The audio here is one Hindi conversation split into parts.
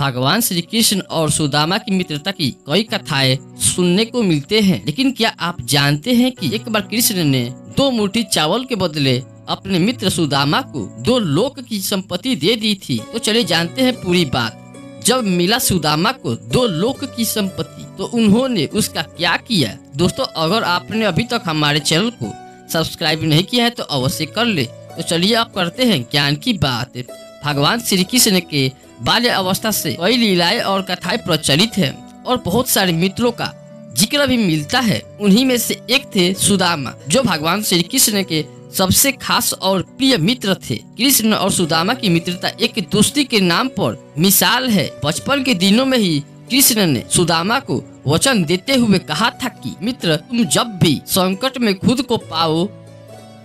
भगवान श्री कृष्ण और सुदामा की मित्रता की कई कथाएं सुनने को मिलते हैं, लेकिन क्या आप जानते हैं कि एक बार कृष्ण ने 2 मुट्ठी चावल के बदले अपने मित्र सुदामा को 2 लोक की संपत्ति दे दी थी। तो चलिए जानते हैं पूरी बात। जब मिला सुदामा को 2 लोक की संपत्ति तो उन्होंने उसका क्या किया। दोस्तों, अगर आपने अभी तक हमारे चैनल को सब्सक्राइब नहीं किया है तो अवश्य कर ले। तो चलिए आप करते हैं ज्ञान की बात। भगवान श्री कृष्ण के बाल्य अवस्था से कई लीलाएं और कथाएं प्रचलित हैं और बहुत सारे मित्रों का जिक्र भी मिलता है। उन्हीं में से एक थे सुदामा, जो भगवान श्री कृष्ण के सबसे खास और प्रिय मित्र थे। कृष्ण और सुदामा की मित्रता एक दोस्ती के नाम पर मिसाल है। बचपन के दिनों में ही कृष्ण ने सुदामा को वचन देते हुए कहा था कि मित्र, तुम जब भी संकट में खुद को पाओ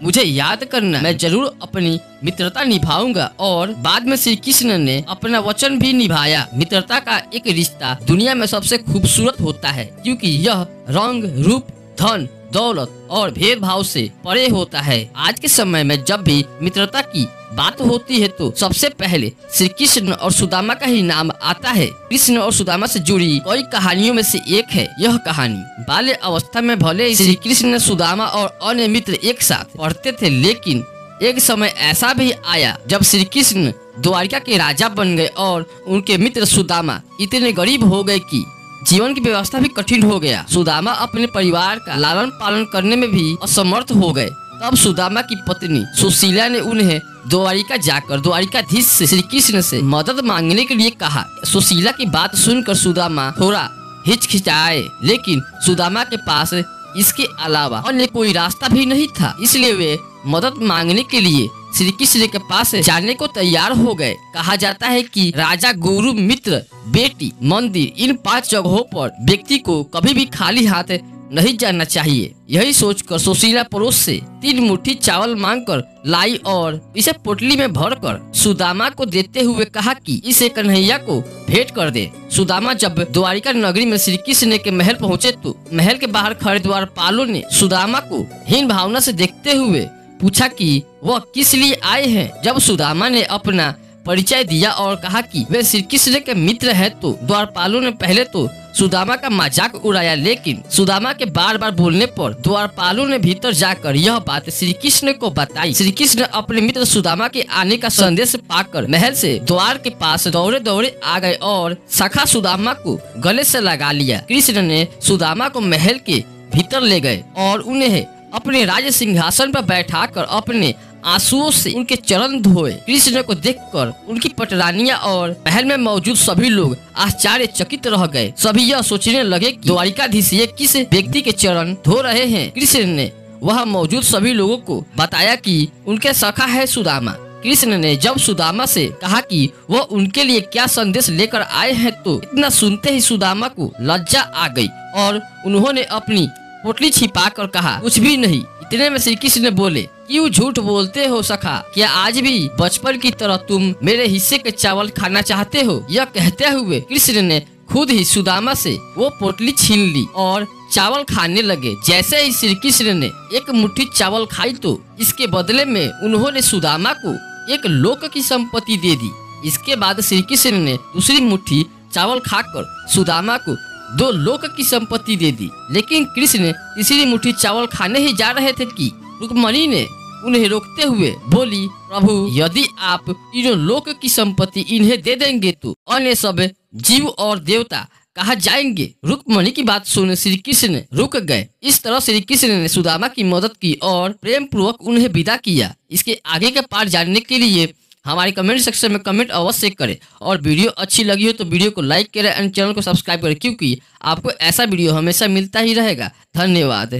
मुझे याद करना, मैं जरूर अपनी मित्रता निभाऊंगा। और बाद में श्री कृष्ण ने अपना वचन भी निभाया। मित्रता का एक रिश्ता दुनिया में सबसे खूबसूरत होता है, क्योंकि यह रंग, रूप, धन, दौलत और भेदभाव से परे होता है। आज के समय में जब भी मित्रता की बात होती है तो सबसे पहले श्री कृष्ण और सुदामा का ही नाम आता है। कृष्ण और सुदामा से जुड़ी कई कहानियों में से एक है यह कहानी। बाल्य अवस्था में भले श्री कृष्ण, सुदामा और अन्य मित्र एक साथ पढ़ते थे, लेकिन एक समय ऐसा भी आया जब श्री कृष्ण द्वारिका के राजा बन गए और उनके मित्र सुदामा इतने गरीब हो गए कि जीवन की व्यवस्था भी कठिन हो गया। सुदामा अपने परिवार का लालन पालन करने में भी असमर्थ हो गए। तब सुदामा की पत्नी सुशीला ने उन्हें द्वारिका जाकर द्वारिकाधीश से श्री कृष्ण से मदद मांगने के लिए कहा। सुशीला की बात सुनकर सुदामा थोड़ा हिचकिचाए, लेकिन सुदामा के पास इसके अलावा अन्य कोई रास्ता भी नहीं था, इसलिए वे मदद मांगने के लिए श्री कृष्ण के पास जाने को तैयार हो गए। कहा जाता है कि राजा, गुरु, मित्र, बेटी, मंदिर, इन 5 जगहों पर व्यक्ति को कभी भी खाली हाथ नहीं जाना चाहिए। यही सोचकर सुशीला पड़ोस से 3 मुट्ठी चावल मांगकर लाई और इसे पोटली में भरकर सुदामा को देते हुए कहा कि इसे कन्हैया को भेंट कर दे। सुदामा जब द्वारिका नगरी में श्री कृष्ण के महल पहुँचे तो महल के बाहर खड़े द्वारपालों ने सुदामा को हीन भावना से देखते हुए पूछा कि वह किस लिए आए हैं। जब सुदामा ने अपना परिचय दिया और कहा कि वे श्री कृष्ण के मित्र हैं तो द्वारपालों ने पहले तो सुदामा का मजाक उड़ाया, लेकिन सुदामा के बार बार बोलने पर द्वारपालों ने भीतर जाकर यह बात श्री कृष्ण को बताई। श्री कृष्ण अपने मित्र सुदामा के आने का संदेश पाकर महल से द्वार के पास दौड़े दौड़े आ गए और सखा सुदामा को गले से लगा लिया। कृष्ण ने सुदामा को महल के भीतर ले गए और उन्हें अपने राज सिंहासन पर बैठाकर अपने आंसुओं से उनके चरण धोए। कृष्ण को देखकर उनकी पटरानियां और महल में मौजूद सभी लोग आश्चर्यचकित रह गए। सभी यह सोचने लगे कि द्वारिकाधीश ये किस व्यक्ति के चरण धो रहे हैं। कृष्ण ने वह मौजूद सभी लोगों को बताया कि उनके सखा है सुदामा। कृष्ण ने जब सुदामा से कहा कि वह उनके लिए क्या संदेश लेकर आए हैं तो इतना सुनते ही सुदामा को लज्जा आ गई और उन्होंने अपनी पोटली छिपा कर कहा, कुछ भी नहीं। इतने में श्री कृष्ण ने बोले, क्यों झूठ बोलते हो सखा, क्या आज भी बचपन की तरह तुम मेरे हिस्से के चावल खाना चाहते हो। यह कहते हुए कृष्ण ने खुद ही सुदामा से वो पोटली छीन ली और चावल खाने लगे। जैसे ही श्री कृष्ण ने एक मुट्ठी चावल खाई तो इसके बदले में उन्होंने सुदामा को 1 लोक की संपत्ति दे दी। इसके बाद श्री कृष्ण ने दूसरी मुट्ठी चावल खाकर सुदामा को 2 लोक की संपत्ति दे दी। लेकिन कृष्ण तीसरी मुट्ठी चावल खाने ही जा रहे थे कि रुक्मणी ने उन्हें रोकते हुए बोली, प्रभु, यदि आप 3 लोक की संपत्ति इन्हें दे देंगे तो अन्य सब जीव और देवता कहा जाएंगे। रुक्मणी की बात सुन श्री कृष्ण रुक गए। इस तरह श्री कृष्ण ने सुदामा की मदद की और प्रेम पूर्वक उन्हें विदा किया। इसके आगे का पार्ट जानने के लिए हमारे कमेंट सेक्शन में कमेंट अवश्य करें और वीडियो अच्छी लगी हो तो वीडियो को लाइक करें और चैनल को सब्सक्राइब करें, क्योंकि आपको ऐसा वीडियो हमेशा मिलता ही रहेगा। धन्यवाद।